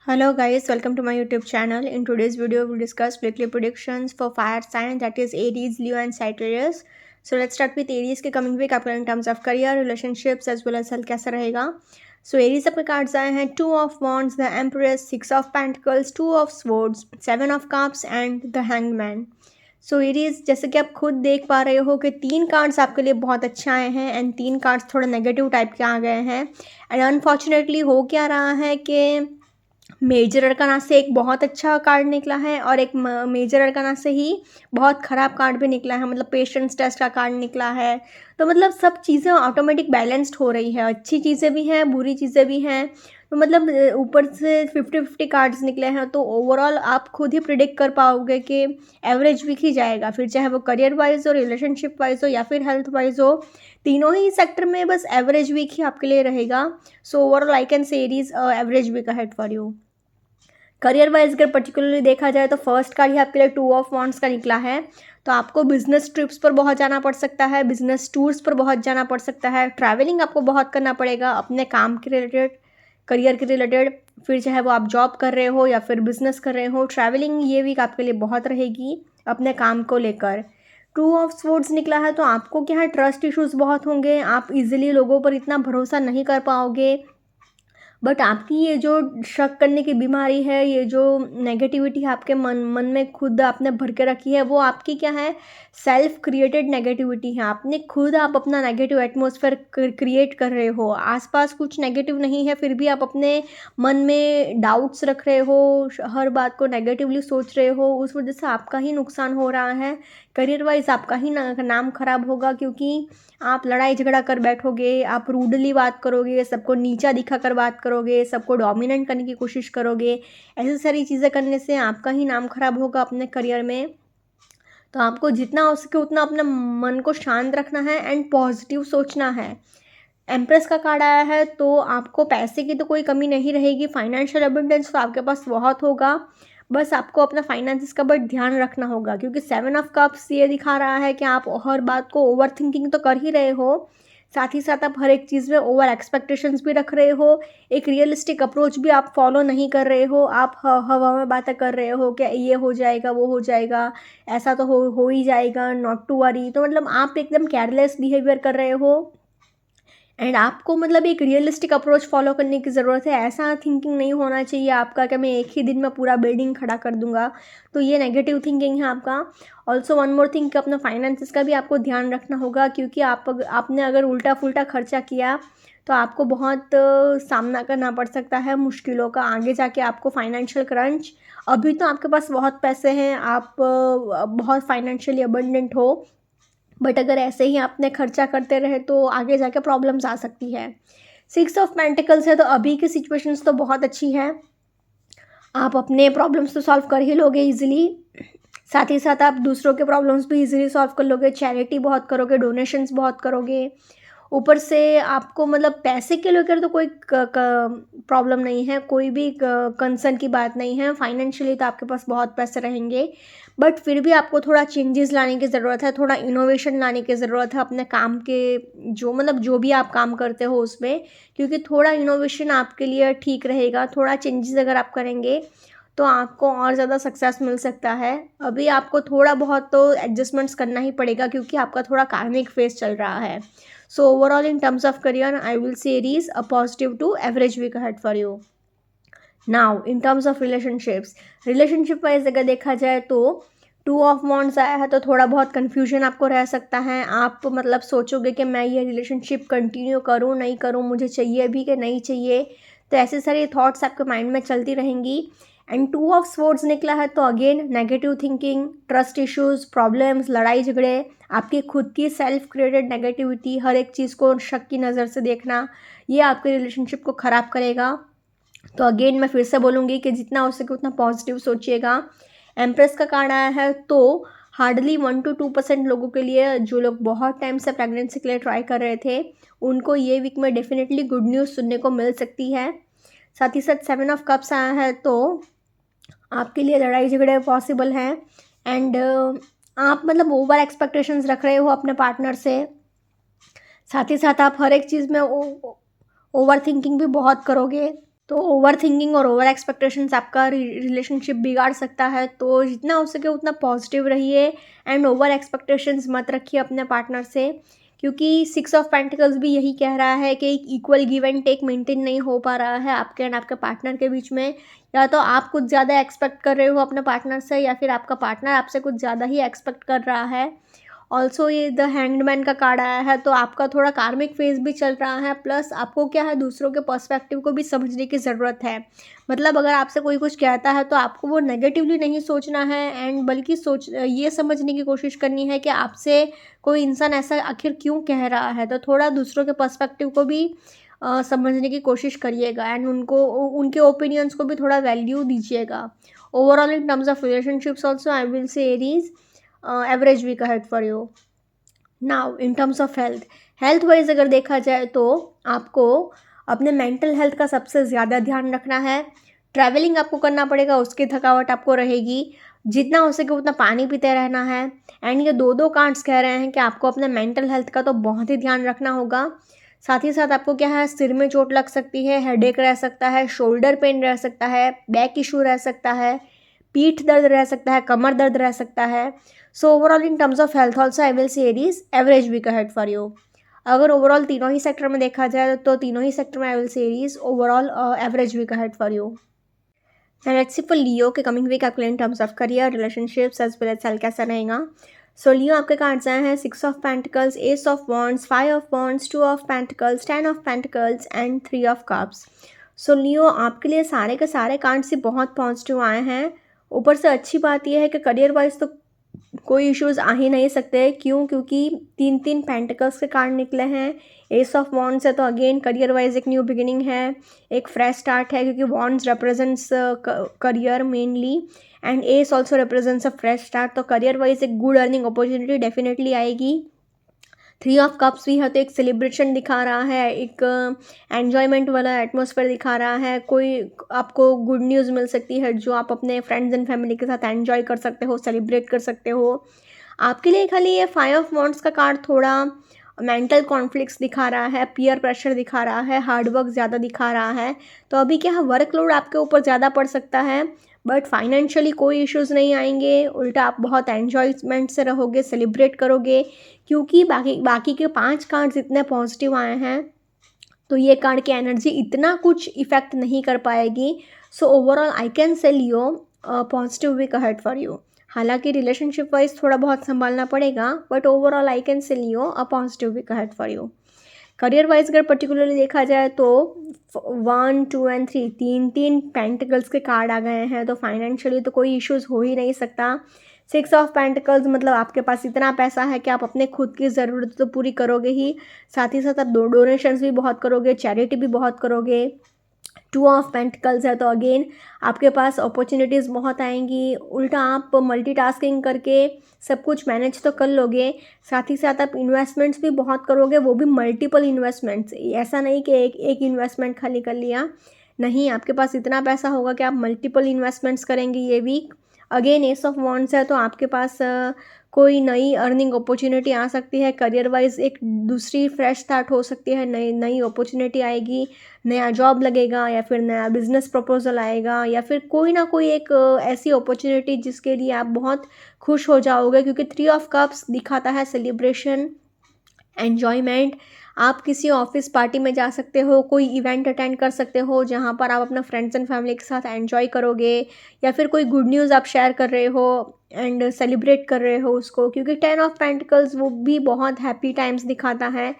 Hello guys, welcome to my YouTube channel. In today's video, we'll discuss weekly predictions for fire sign, that is Aries, Leo and Sagittarius. So let's start with Aries के coming week आपका in terms of career, relationships as well as health कैसा रहेगा. So Aries आपके cards आए हैं 2 of Wands, the Empress, 6 of Pentacles, 2 of Swords, 7 of Cups and the Hanged Man. So Aries जैसे कि आप खुद देख पा रहे हो कि 3 कार्ड्स आपके लिए बहुत अच्छे आए हैं एंड 3 कार्ड्स थोड़ा नेगेटिव टाइप के आ गए हैं. एंड अनफॉर्चुनेटली हो क्या रहा है कि मेजर अरकाना से एक बहुत अच्छा कार्ड निकला है और एक मेजर अरकाना से ही बहुत ख़राब कार्ड भी निकला है. मतलब पेशेंस टेस्ट का कार्ड निकला है. तो मतलब सब चीज़ें ऑटोमेटिक बैलेंस्ड हो रही है. अच्छी चीज़ें भी हैं, बुरी चीज़ें भी हैं. तो मतलब ऊपर से 50-50 कार्ड्स निकले हैं. तो ओवरऑल आप खुद ही प्रिडिक्ट कर पाओगे कि एवरेज वीक ही जाएगा. फिर चाहे वो करियर वाइज हो, रिलेशनशिप वाइज हो या फिर हेल्थ वाइज हो, तीनों ही सेक्टर में बस एवरेज वीक ही आपके लिए रहेगा. So overall I can say it is average week ahead for you. Career wise अगर पर्टिकुलरली देखा जाए तो फर्स्ट कार्ड ही आपके लिए 2 ऑफ वॉन्ड्स का निकला है. तो आपको बिजनेस ट्रिप्स पर बहुत जाना पड़ सकता है, बिजनेस टूर्स पर बहुत जाना पड़ सकता है, ट्रैवलिंग आपको बहुत करना पड़ेगा अपने काम के रिलेटेड, करियर के रिलेटेड. फिर चाहे वो आप जॉब कर रहे हो या फिर बिजनेस कर रहे हो, ट्रैवलिंग ये वीक आपके लिए बहुत रहेगी अपने काम को लेकर. 2 ऑफ स्वॉर्ड्स निकला है तो आपको क्या है, ट्रस्ट इश्यूज़ बहुत होंगे. आप इजीली लोगों पर इतना भरोसा नहीं कर पाओगे. बट आपकी ये जो शक करने की बीमारी है, ये जो नेगेटिविटी आपके मन में खुद आपने भर के रखी है, वो आपकी क्या है, सेल्फ क्रिएटेड नेगेटिविटी है. आपने खुद आप अपना नेगेटिव एटमॉस्फेयर क्रिएट कर रहे हो. आसपास कुछ नेगेटिव नहीं है, फिर भी आप अपने मन में डाउट्स रख रहे हो, हर बात को नेगेटिवली सोच रहे हो. उस वजह से आपका ही नुकसान हो रहा है. करियर वाइज आपका ही नाम खराब होगा, क्योंकि आप लड़ाई झगड़ा कर बैठोगे, आप रूडली बात करोगे, सबको नीचा दिखाकर बात करोगे, सबको डोमिनेट करने की कोशिश करोगे. ऐसी सारी चीज़ें करने से आपका ही नाम खराब होगा अपने करियर में. तो आपको जितना हो सके उतना अपने मन को शांत रखना है एंड पॉजिटिव सोचना है. एम्प्रेस का कार्ड आया है तो आपको पैसे की तो कोई कमी नहीं रहेगी. फाइनेंशियल अबंडेंस तो आपके पास बहुत होगा. बस आपको अपना फाइनेंसिस का बट ध्यान रखना होगा, क्योंकि 7 ऑफ कप्स ये दिखा रहा है कि आप हर बात को ओवर थिंकिंग तो कर ही रहे हो, साथ ही साथ आप हर एक चीज़ में ओवर एक्सपेक्टेशंस भी रख रहे हो. एक रियलिस्टिक अप्रोच भी आप फॉलो नहीं कर रहे हो. आप हवा में बातें कर रहे हो कि ये हो जाएगा, वो हो जाएगा, ऐसा तो हो ही जाएगा, नॉट टू वरी. तो मतलब आप एकदम केयरलेस बिहेवियर कर रहे हो. एंड आपको मतलब एक रियलिस्टिक अप्रोच फॉलो करने की ज़रूरत है. ऐसा थिंकिंग नहीं होना चाहिए आपका कि मैं एक ही दिन में पूरा बिल्डिंग खड़ा कर दूंगा. तो ये नेगेटिव थिंकिंग है आपका. ऑल्सो वन मोर थिंग कि अपना फाइनेंसिस का भी आपको ध्यान रखना होगा, क्योंकि आपने अगर उल्टा फुल्टा खर्चा किया तो आपको बहुत सामना करना पड़ सकता है मुश्किलों का आगे जाके. आपको फाइनेंशियल क्रंच, अभी तो आपके पास बहुत पैसे हैं, आप बहुत फाइनेंशियली अबंडेंट हो, बट अगर ऐसे ही आपने खर्चा करते रहे तो आगे जाके प्रॉब्लम्स आ सकती है. 6 ऑफ पेंटिकल्स है तो अभी की सिचुएशंस तो बहुत अच्छी है. आप अपने प्रॉब्लम्स तो सॉल्व कर ही लोगे इजीली, साथ ही साथ आप दूसरों के प्रॉब्लम्स भी इजीली सॉल्व कर लोगे. चैरिटी बहुत करोगे, डोनेशंस बहुत करोगे. ऊपर से आपको मतलब पैसे के लेकर तो कोई प्रॉब्लम नहीं है, कोई भी कंसर्न की बात नहीं है. फाइनेंशियली तो आपके पास बहुत पैसे रहेंगे, बट फिर भी आपको थोड़ा चेंजेस लाने की ज़रूरत है, थोड़ा इनोवेशन लाने की ज़रूरत है अपने काम के, जो भी आप काम करते हो उसमें. क्योंकि थोड़ा इनोवेशन आपके लिए ठीक रहेगा. थोड़ा चेंजेस अगर आप करेंगे तो आपको और ज़्यादा सक्सेस मिल सकता है. अभी आपको थोड़ा बहुत तो एडजस्टमेंट्स करना ही पड़ेगा, क्योंकि आपका थोड़ा कार्मिक फेज चल रहा है. So overall in terms of career, I will say it is a positive to average week ahead for you. Now in terms of relationships, relationship wise अगर देखा जाए तो 2 ऑफ वॉन्ड्स आया है तो थोड़ा बहुत कन्फ्यूजन आपको रह सकता है. आप मतलब सोचोगे कि मैं ये रिलेशनशिप कंटिन्यू करूँ नहीं करूँ, मुझे चाहिए भी कि नहीं चाहिए. तो ऐसे सारे थॉट्स आपके माइंड में चलती रहेंगी. एंड 2 ऑफ स्वॉर्ड्स निकला है तो again negative thinking, trust issues, problems, लड़ाई झगड़े, आपकी खुद की सेल्फ क्रिएटेड नेगेटिविटी, हर एक चीज़ को शक की नज़र से देखना, ये आपके रिलेशनशिप को ख़राब करेगा. तो अगेन मैं फिर से बोलूँगी कि जितना हो सके उतना पॉजिटिव सोचिएगा. एम्प्रेस का कार्ड आया है तो हार्डली 1-2% लोगों के लिए, जो लोग बहुत टाइम से प्रेगनेंसी के लिए ट्राई कर रहे थे, उनको ये वीक में डेफिनेटली गुड न्यूज़ सुनने को मिल सकती है. साथ ही साथ 7 ऑफ कप्स आया है तो आपके लिए लड़ाई झगड़े पॉसिबल हैं. एंड आप मतलब ओवर एक्सपेक्टेशंस रख रहे हो अपने पार्टनर से. साथ ही साथ आप हर एक चीज़ में ओवर थिंकिंग भी बहुत करोगे. तो ओवर थिंकिंग और ओवर एक्सपेक्टेशंस आपका रिलेशनशिप बिगाड़ सकता है। तो जितना हो सके उतना पॉजिटिव रहिए एंड ओवर एक्सपेक्टेशंस मत रखिए अपने पार्टनर से, क्योंकि 6 ऑफ पेंटिकल्स भी यही कह रहा है कि एक equal give and take maintain नहीं हो पा रहा है आपके एंड आपके पार्टनर के बीच में। या तो आप कुछ ज़्यादा एक्सपेक्ट कर रहे हो अपने पार्टनर से, या फिर आपका पार्टनर आपसे कुछ ज़्यादा ही एक्सपेक्ट कर रहा है। ऑल्सो ये द हैंग्ड का कार्ड आया है, तो आपका थोड़ा कार्मिक फेज भी चल रहा है, प्लस आपको क्या है, दूसरों के पर्सपेक्टिव को भी समझने की ज़रूरत है। मतलब अगर आपसे कोई कुछ कहता है तो आपको वो नेगेटिवली नहीं सोचना है एंड बल्कि ये समझने की कोशिश करनी है कि आपसे कोई इंसान ऐसा आखिर क्यों कह रहा है। तो थोड़ा दूसरों के पर्सपेक्टिव को भी समझने की कोशिश करिएगा एंड उनके ओपिनियंस को भी थोड़ा वैल्यू दीजिएगा। Overall in terms of relationships also I will say Aries average week ahead for you. Now in terms of health wise अगर देखा जाए तो आपको अपने मेंटल हेल्थ का सबसे ज़्यादा ध्यान रखना है। ट्रैवलिंग आपको करना पड़ेगा, उसकी थकावट आपको रहेगी। जितना हो सके उतना पानी पीते रहना है। एंड ये दो कार्ड्स कह रहे हैं कि आपको अपने मेंटल हेल्थ का तो बहुत ही ध्यान रखना होगा। साथ ही साथ आपको क्या है, सिर में चोट लग सकती है, हेडेक रह सकता है, शोल्डर पेन रह सकता है, बैक इशू रह सकता है, पीठ दर्द रह सकता है, कमर दर्द रह सकता है। So overall in terms of health also I will say Aries average week ahead for you. अगर ओवरऑल तीनों ही सेक्टर में देखा जाए तो तीनों ही सेक्टर में I will say Aries overall average week ahead for you. And let's see for Leo के कमिंग वीक आपके in terms of career, relationships as well as health कैसा रहेगा। सो लियो आपके कार्ड्स आए हैं 6 of pentacles, ace of wands, 5 of wands, 2 of pentacles, 10 of pentacles and 3 of cups. So Leo आपके लिए सारे के सारे कार्ड्स ही बहुत पॉजिटिव आए हैं। ऊपर से अच्छी बात यह है कि करियर वाइज तो कोई इश्यूज आ ही नहीं सकते। क्यों? क्योंकि 3 पेंटिकल्स के कार्ड निकले हैं। एस ऑफ वॉन्ड्स है तो अगेन करियर वाइज एक न्यू बिगिनिंग है, एक फ्रेश स्टार्ट है, क्योंकि wands represents career mainly and S also represents a fresh start. तो करियर वाइज एक गुड अर्निंग अपॉर्चुनिटी डेफिनेटली आएगी। 3 ऑफ कप्स भी है तो एक सेलिब्रेशन दिखा रहा है, एक एन्जॉयमेंट वाला एटमॉस्फेयर दिखा रहा है। कोई आपको गुड न्यूज़ मिल सकती है जो आप अपने फ्रेंड्स एंड फैमिली के साथ एन्जॉय कर सकते हो, सेलिब्रेट कर सकते हो। आपके लिए खाली ये 5 ऑफ वॉन्ड्स का कार्ड थोड़ा मेंटल कॉन्फ्लिक्ट्स दिखा रहा है, पीयर प्रेशर दिखा रहा है, हार्डवर्क ज़्यादा दिखा रहा है। तो अभी क्या है, वर्कलोड आपके ऊपर ज़्यादा पड़ सकता है, बट फाइनेंशियली कोई इश्यूज़ नहीं आएंगे। उल्टा आप बहुत एन्जॉयमेंट से रहोगे, सेलिब्रेट करोगे, क्योंकि बाकी के 5 कार्ड्स इतने पॉजिटिव आए हैं तो ये कार्ड की एनर्जी इतना कुछ इफेक्ट नहीं कर पाएगी। सो overall I can say Leo positive week ahead for you. हालांकि रिलेशनशिप वाइज थोड़ा बहुत संभालना पड़ेगा, but overall I can say Leo a positive week ahead for you. Career wise अगर पर्टिकुलरली देखा जाए तो 1, 2 एंड 3 तीन पेंटिकल्स के कार्ड आ गए हैं, तो फाइनेंशियली तो कोई इश्यूज हो ही नहीं सकता। 6 ऑफ पेंटिकल्स मतलब आपके पास इतना पैसा है कि आप अपने खुद की ज़रूरत तो पूरी करोगे ही, साथ ही साथ आप डोनेशंस भी बहुत करोगे, चैरिटी भी बहुत करोगे। 2 ऑफ पेंटिकल्स है तो अगेन आपके पास अपॉर्चुनिटीज़ बहुत आएंगी। उल्टा आप मल्टीटास्किंग करके सब कुछ मैनेज तो कर लोगे, साथ ही साथ आप इन्वेस्टमेंट्स भी बहुत करोगे, वो भी मल्टीपल इन्वेस्टमेंट्स। ऐसा नहीं कि एक इन्वेस्टमेंट खाली कर लिया, नहीं, आपके पास इतना पैसा होगा कि आप मल्टीपल इन्वेस्टमेंट्स करेंगे ये week. Again ace of wands है तो आपके पास कोई नई अर्निंग अपॉर्चुनिटी आ सकती है। करियर वाइज एक दूसरी फ्रेश स्टार्ट हो सकती है, नई नई अपॉर्चुनिटी आएगी, नया जॉब लगेगा या फिर नया बिजनेस प्रपोजल आएगा, या फिर कोई ना कोई एक ऐसी अपॉर्चुनिटी जिसके लिए आप बहुत खुश हो जाओगे, क्योंकि 3 ऑफ कप्स दिखाता है सेलिब्रेशन, एन्जॉयमेंट। आप किसी ऑफिस पार्टी में जा सकते हो, कोई इवेंट अटेंड कर सकते हो जहाँ पर आप अपना फ्रेंड्स एंड फैमिली के साथ एन्जॉय करोगे, या फिर कोई गुड न्यूज़ आप शेयर कर रहे हो एंड सेलिब्रेट कर रहे हो उसको, क्योंकि 10 ऑफ पेंटिकल्स वो भी बहुत हैप्पी टाइम्स दिखाता है।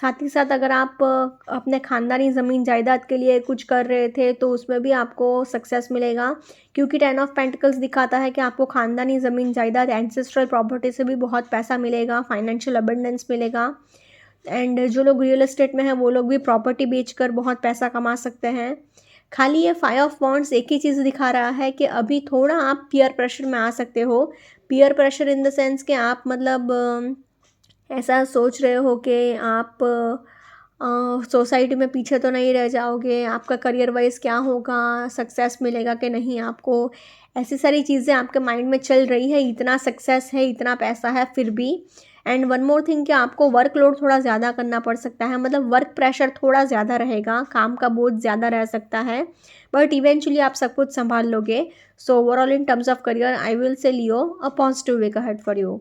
साथ ही साथ अगर आप अपने ख़ानदानी ज़मीन जायदाद के लिए कुछ कर रहे थे तो उसमें भी आपको सक्सेस मिलेगा, क्योंकि 10 ऑफ पेंटिकल्स दिखाता है कि आपको ख़ानदानी ज़मीन जायदाद, एंसेस्ट्रल प्रॉपर्टी से भी बहुत पैसा मिलेगा, फाइनेंशियल अबंडेंस मिलेगा। एंड जो लोग रियल एस्टेट में हैं वो लोग भी प्रॉपर्टी बेचकर बहुत पैसा कमा सकते हैं। खाली ये 5 ऑफ वॉन्ड्स एक ही चीज़ दिखा रहा है कि अभी थोड़ा आप पीयर प्रेशर में आ सकते हो। Peer pressure in the sense कि आप मतलब ऐसा सोच रहे हो कि आप सोसाइटी में पीछे तो नहीं रह जाओगे, आपका करियर वाइज क्या होगा, सक्सेस मिलेगा कि नहीं आपको, ऐसी सारी चीज़ें आपके माइंड में चल रही है। इतना सक्सेस है, इतना पैसा है, फिर भी एंड वन मोर थिंग कि आपको वर्कलोड थोड़ा ज़्यादा करना पड़ सकता है, मतलब वर्क प्रेशर थोड़ा ज़्यादा रहेगा, काम का बोझ ज़्यादा रह सकता है, बट इवेंचुअली आप सब कुछ संभाल लोगे. So overall in terms of career I will say Leo a positive week ahead for you.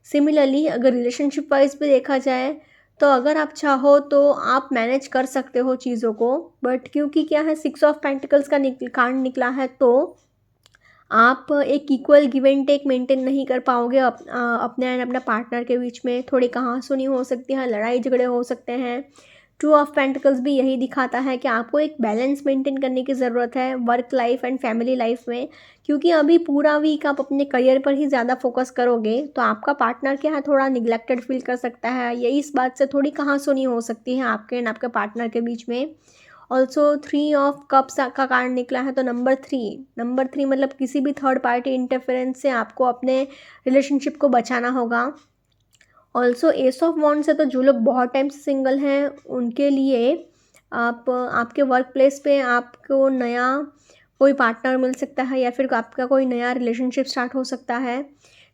Similarly अगर रिलेशनशिप वाइज भी देखा जाए तो अगर आप चाहो तो आप मैनेज कर सकते हो चीज़ों को, बट क्योंकि क्या है 6 ऑफ पेंटिकल्स का कार्ड निकला है, तो आप एक equal give and take maintain नहीं कर पाओगे अपने एंड अपने पार्टनर के बीच में. थोड़ी कहासुनी हो सकती है, लड़ाई झगड़े हो सकते हैं. 2 ऑफ पेंटिकल्स भी यही दिखाता है कि आपको एक बैलेंस मेंटेन करने की ज़रूरत है work life and family life में, क्योंकि अभी पूरा वीक आप अपने करियर पर ही ज़्यादा फोकस करोगे तो आपका पार्टनर क्या है थोड़ा निगलेक्टेड फील कर सकता है. ये इस बात से थोड़ी कहासुनी हो सकती है आपके एंड आपके पार्टनर के बीच में. ऑल्सो 3 ऑफ कप्स का कार्ड निकला है, तो नंबर 3 मतलब किसी भी थर्ड पार्टी इंटरफेरेंस से आपको अपने रिलेशनशिप को बचाना होगा. ऑल्सो एस ऑफ वॉन्ड्स है, तो जो लोग बहुत टाइम से सिंगल हैं उनके लिए आप आपके वर्क प्लेस पे आपको नया कोई पार्टनर मिल सकता है या फिर आपका कोई नया रिलेशनशिप स्टार्ट हो सकता है.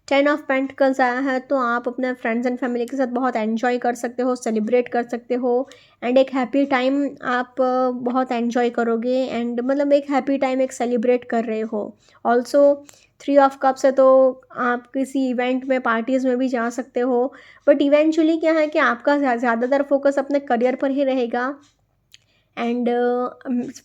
10 ऑफ पेंटिकल्स आया है, तो आप अपने फ्रेंड्स एंड फैमिली के साथ बहुत एन्जॉय कर सकते हो, सेलिब्रेट कर सकते हो एंड एक हैप्पी टाइम आप बहुत एन्जॉय करोगे एंड मतलब एक हैप्पी टाइम एक सेलिब्रेट कर रहे हो. ऑल्सो 3 ऑफ कप्स है, तो आप किसी इवेंट में पार्टीज़ में भी जा सकते हो, बट इवेंचुअली क्या है कि आपका ज़्यादातर फोकस अपने करियर पर ही रहेगा. एंड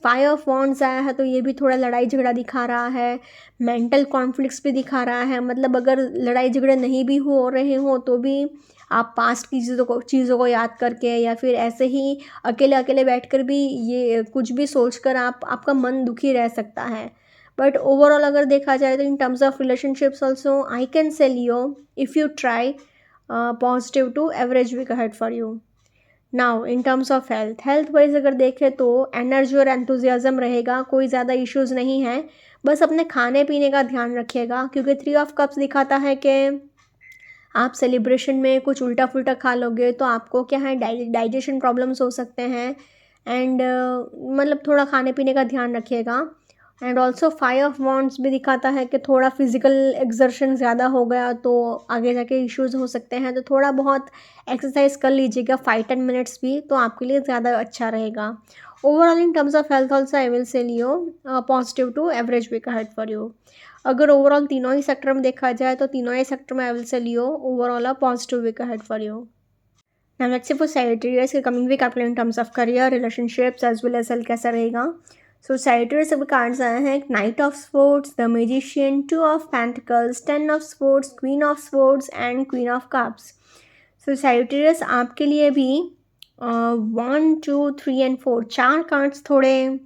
5 ऑफ वॉन्ड्स आया है, तो ये भी थोड़ा लड़ाई झगड़ा दिखा रहा है, मेंटल कॉन्फ्लिक्ट्स भी दिखा रहा है. मतलब अगर लड़ाई झगड़े नहीं भी हो रहे हो तो भी आप पास्ट की चीज़ों को याद करके या फिर ऐसे ही अकेले अकेले बैठकर भी ये कुछ भी सोचकर आपका मन दुखी रह सकता है. बट ओवरऑल अगर देखा जाए तो in terms of relationships also I can sell you if you try positive to average week ahead for you. Now in terms of health wise अगर देखें तो एनर्जी और एंथुजियाज़म रहेगा, कोई ज़्यादा इश्यूज़ नहीं है. बस अपने खाने पीने का ध्यान रखिएगा, क्योंकि 3 ऑफ कप्स दिखाता है कि आप सेलिब्रेशन में कुछ उल्टा फुल्टा खा लोगे तो आपको क्या है डाइजेशन प्रॉब्लम्स हो सकते हैं. एंड मतलब थोड़ा खाने पीने का ध्यान रखिएगा. एंड ऑल्सो 5 ऑफ वॉन्ड्स भी दिखाता है कि थोड़ा फिजिकल एक्सर्शन ज़्यादा हो गया तो आगे जाके इश्यूज़ हो सकते हैं, तो थोड़ा बहुत एक्सरसाइज कर लीजिएगा 5-10 मिनट्स भी, तो आपके लिए ज़्यादा अच्छा रहेगा. Overall in terms of health also I will say Leo positive to average week ahead for you. अगर ओवरऑल तीनों ही सेक्टर में देखा जाए तो तीनों ही सेक्टर में I will say Leo overall a positive week ahead for you. Now let's see for Sagittarius के कमिंग वीक आपके लिए in terms of career relationships as well as health कैसा रहेगा. सो सैजिटेरियस के कार्ड्स आए हैं knight of sports, the magician, 2 of pentacles, 10 of sports, queen of sports and queen of cups. So Sagittarius आपके लिए भी 1, 2, 3 एंड 4 4 कार्ड्स थोड़े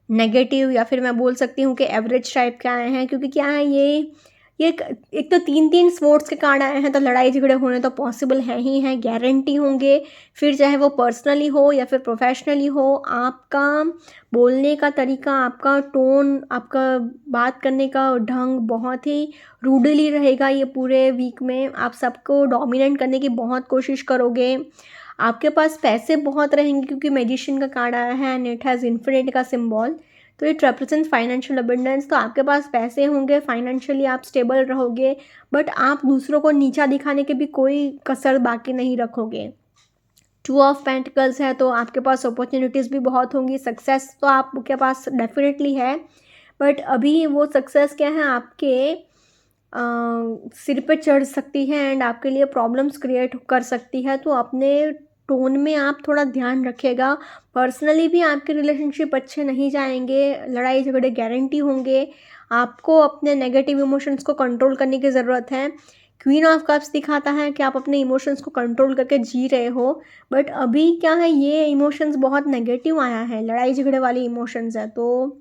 negative या फिर मैं बोल सकती हूँ कि एवरेज टाइप के आए हैं, क्योंकि क्या है ये एक तो 3-3 स्पोर्ट्स के कार्ड आए हैं, तो लड़ाई झगड़े होने तो पॉसिबल है ही हैं, गारंटी होंगे. फिर चाहे वो पर्सनली हो या फिर प्रोफेशनली हो, आपका बोलने का तरीका, आपका टोन, आपका बात करने का ढंग बहुत ही रूडली रहेगा. ये पूरे वीक में आप सबको डोमिनेट करने की बहुत कोशिश करोगे. आपके पास पैसे बहुत रहेंगे, क्योंकि मैजिशियन का कार्ड आया है एंड इट हैज़ इन्फिनिटी का सिंबल, तो इट रिप्रेजेंट्स फाइनेंशियल अबंडेंस. तो आपके पास पैसे होंगे, फाइनेंशियली आप स्टेबल रहोगे, बट आप दूसरों को नीचा दिखाने के भी कोई कसर बाकी नहीं रखोगे. 2 ऑफ पेंटिकल्स है, तो आपके पास अपॉर्चुनिटीज़ भी बहुत होंगी, सक्सेस तो आपके पास डेफिनेटली है, बट अभी वो सक्सेस क्या है आपके सिर पे चढ़ सकती है एंड आपके लिए प्रॉब्लम्स क्रिएट कर सकती है. तो अपने टोन में आप थोड़ा ध्यान रखिएगा. पर्सनली भी आपके रिलेशनशिप अच्छे नहीं जाएंगे, लड़ाई झगड़े गारंटी होंगे. आपको अपने नेगेटिव इमोशंस को कंट्रोल करने की ज़रूरत है. क्वीन ऑफ कप्स दिखाता है कि आप अपने इमोशंस को कंट्रोल करके जी रहे हो, बट अभी क्या है ये इमोशंस बहुत नेगेटिव आया है, लड़ाई झगड़े वाली इमोशंस है, तो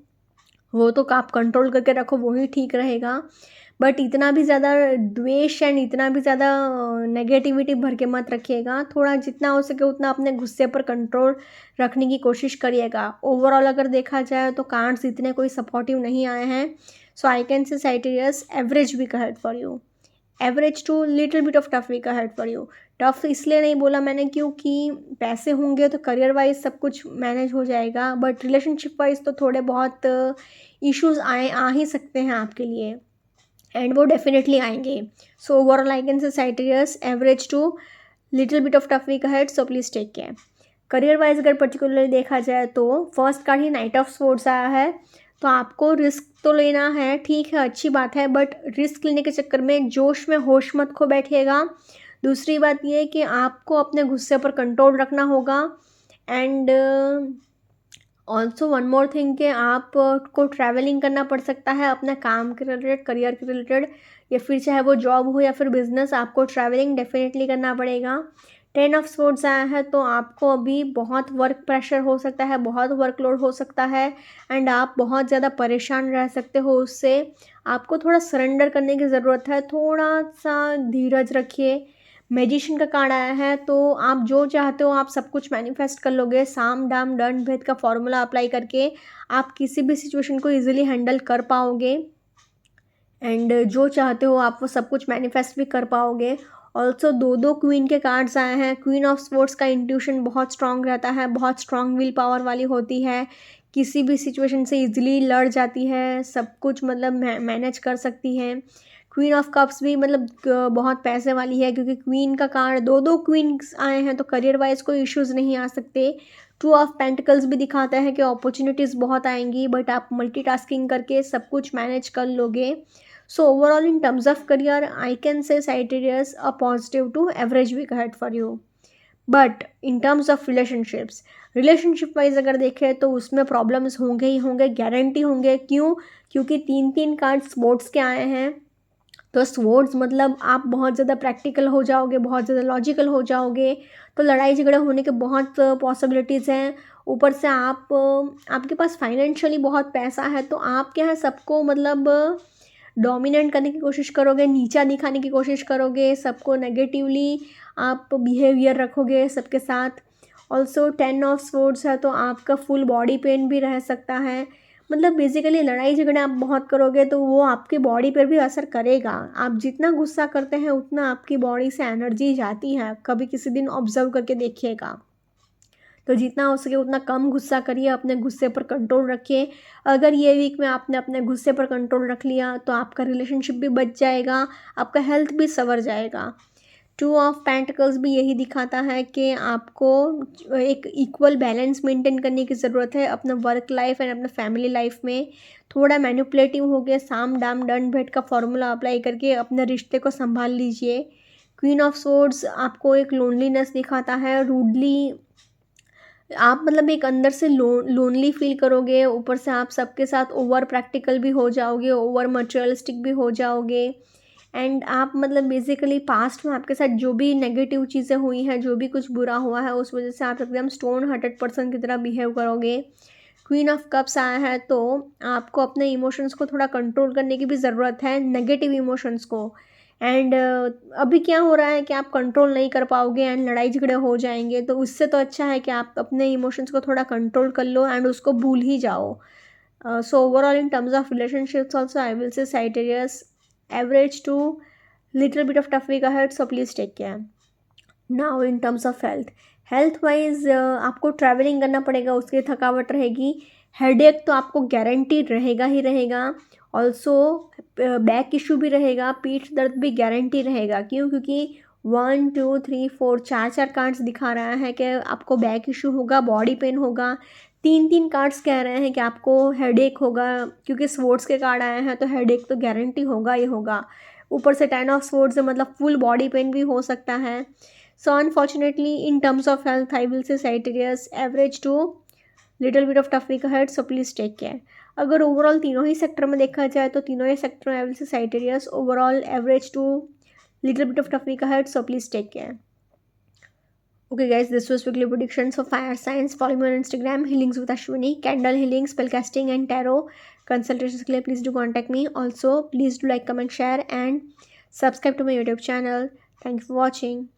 वो तो आप कंट्रोल करके रखो, वही ठीक रहेगा. बट इतना भी ज़्यादा द्वेष एंड इतना भी ज़्यादा नेगेटिविटी भर के मत रखिएगा. थोड़ा जितना हो सके उतना अपने गुस्से पर कंट्रोल रखने की कोशिश करिएगा. ओवरऑल अगर देखा जाए तो कार्ड्स इतने कोई सपोर्टिव नहीं आए हैं. So I can say Sagittarius average week ahead for you, average to little bit of tough week ahead for you. Tough इसलिए नहीं बोला मैंने क्योंकि पैसे होंगे तो करियर वाइज सब कुछ मैनेज हो जाएगा, बट रिलेशनशिप वाइज तो थोड़े बहुत इश्यूज़ आ ही सकते हैं आपके लिए. एंड वो डेफिनेटली आएंगे. So overall I can say Sagittarius average to little bit of tough week ahead, so please take care. Career wise अगर पर्टिकुलरली देखा जाए तो फर्स्ट कार्ड ही नाइट ऑफ स्वॉर्ड्स आया है. तो आपको रिस्क तो लेना है, ठीक है, अच्छी बात है, बट रिस्क लेने के चक्कर में जोश में होश मत खो बैठिएगा. दूसरी बात ये है कि आपको अपने गुस्से पर कंट्रोल रखना होगा. And also one more thing कि आप को ट्रैवलिंग करना पड़ सकता है अपने काम के रिलेटेड, करियर के रिलेटेड, या फिर चाहे वो जॉब हो या फिर बिजनेस, आपको ट्रैवलिंग डेफिनेटली करना पड़ेगा. 10 ऑफ स्वॉर्ड्स आया है तो आपको अभी बहुत वर्क प्रेशर हो सकता है, बहुत वर्कलोड हो सकता है, एंड आप बहुत ज़्यादा परेशान रह सकते हो उससे. आपको थोड़ा सरेंडर करने की ज़रूरत है, थोड़ा सा धीरज रखिए. मैजिशियन का कार्ड आया है तो आप जो चाहते हो आप सब कुछ मैनिफेस्ट कर लोगे. साम दाम दंड भेद का फॉर्मूला अप्लाई करके आप किसी भी सिचुएशन को इजीली हैंडल कर पाओगे, एंड जो चाहते हो आप वो सब कुछ मैनिफेस्ट भी कर पाओगे. ऑल्सो दो क्वीन के कार्ड्स आए हैं. क्वीन ऑफ स्पोर्ट्स का इंट्यूशन बहुत स्ट्रांग रहता है, बहुत स्ट्रांग विल पावर वाली होती है, किसी भी सिचुएशन से इजीली लड़ जाती है, सब कुछ मतलब मैनेज कर सकती है. क्वीन ऑफ कप्स भी मतलब बहुत पैसे वाली है, क्योंकि क्वीन का कार्ड दो क्वीन्स आए हैं तो करियर वाइज कोई इश्यूज़ नहीं आ सकते. टू ऑफ पेंटिकल्स भी दिखाता है कि अपॉर्चुनिटीज़ बहुत आएंगी, बट आप मल्टीटास्किंग करके सब कुछ मैनेज कर लोगे. So overall in terms of career, I can say Sagittarius a positive to average week ahead for you. But in terms of relationship wise अगर देखें तो उसमें प्रॉब्लम्स होंगे ही होंगे, गारंटी होंगे. क्यों? क्योंकि 3 कार्ड स्पोर्ट्स के आए हैं. तो स्पोर्ट्स मतलब आप बहुत ज़्यादा प्रैक्टिकल हो जाओगे, बहुत ज़्यादा लॉजिकल हो जाओगे, तो लड़ाई झगड़े होने के बहुत पॉसिबिलिटीज़ हैं. ऊपर से आपके पास फाइनेंशियली बहुत पैसा है, तो आप क्या है सबको मतलब डोमिनेट करने की कोशिश करोगे, नीचा दिखाने की कोशिश करोगे, सबको नेगेटिवली आप बिहेवियर रखोगे सबके साथ. ऑल्सो 10 ऑफ स्वॉर्ड्स है तो आपका फुल बॉडी पेन भी रह सकता है. मतलब बेसिकली लड़ाई झगड़े आप बहुत करोगे तो वो आपके बॉडी पर भी असर करेगा. आप जितना गुस्सा करते हैं उतना आपकी बॉडी से एनर्जी जाती है, कभी किसी दिन ऑब्जर्व करके देखिएगा. तो जितना हो सके उतना कम गुस्सा करिए, अपने गुस्से पर कंट्रोल रखिए. अगर ये वीक में आपने अपने गुस्से पर कंट्रोल रख लिया तो आपका रिलेशनशिप भी बच जाएगा, आपका हेल्थ भी संवर जाएगा. 2 ऑफ पेंटिकल्स भी यही दिखाता है कि आपको एक इक्वल बैलेंस मेंटेन करने की ज़रूरत है अपना वर्क लाइफ एंड अपना फैमिली लाइफ में. थोड़ा मैनिपुलेटिव हो गया, साम दाम दंड भेद का फॉर्मूला अप्लाई करके अपने रिश्ते को संभाल लीजिए. क्वीन ऑफ स्वॉर्ड्स आपको एक लोनलीनेस दिखाता है, रूडली आप मतलब एक अंदर से लोनली फील करोगे. ऊपर से आप सबके साथ ओवर प्रैक्टिकल भी हो जाओगे, ओवर मटेरियलिस्टिक भी हो जाओगे. एंड आप मतलब बेसिकली पास्ट में आपके साथ जो भी नेगेटिव चीज़ें हुई हैं, जो भी कुछ बुरा हुआ है, उस वजह से आप एकदम स्टोन हार्टेड पर्सन की तरह बिहेव करोगे. क्वीन ऑफ कप्स आया है तो आपको अपने इमोशंस को थोड़ा कंट्रोल करने की भी ज़रूरत है, नेगेटिव इमोशंस को. एंड अभी क्या हो रहा है कि आप कंट्रोल नहीं कर पाओगे एंड लड़ाई झगड़े हो जाएंगे, तो उससे तो अच्छा है कि आप अपने इमोशंस को थोड़ा कंट्रोल कर लो एंड उसको भूल ही जाओ. So overall in terms of relationships also I will say Sagittarius average to little bit of tough week ahead, so please take care. Now in terms of health wise आपको travelling करना पड़ेगा, उसके लिए थकावट रहेगी. हेडेक तो आपको guaranteed रहेगा ही रहेगा. ऑल्सो बैक इशू भी रहेगा, पीठ दर्द भी गारंटी रहेगा. क्यों? क्योंकि 1 2 3 4 चार कार्ड्स दिखा रहा है कि आपको बैक इशू होगा, बॉडी पेन होगा. 3 कार्ड्स कह रहे हैं कि आपको हेडेक होगा, क्योंकि स्वॉर्ड्स के कार्ड आए हैं तो हेडेक तो गारंटी होगा ही होगा. ऊपर से 10 ऑफ स्वॉर्ड्स है मतलब फुल बॉडी पेन भी हो सकता है. So unfortunately in terms of health I will say Sagittarius average to little bit of tough week ahead, so please take care. अगर ओवरऑल तीनों ही सेक्टर में देखा जाए तो तीनों ही सेक्टर में I will say Sagittarius overall average to little bit of tough week ahead, so please take care. Okay guys, this was weekly predictions for fire signs. Follow me on Instagram, healings with Ashwini, candle healing, spellcasting and tarot consultations के लिए please do contact me. Also please do like, comment, share and subscribe to my YouTube channel. Thank you for watching.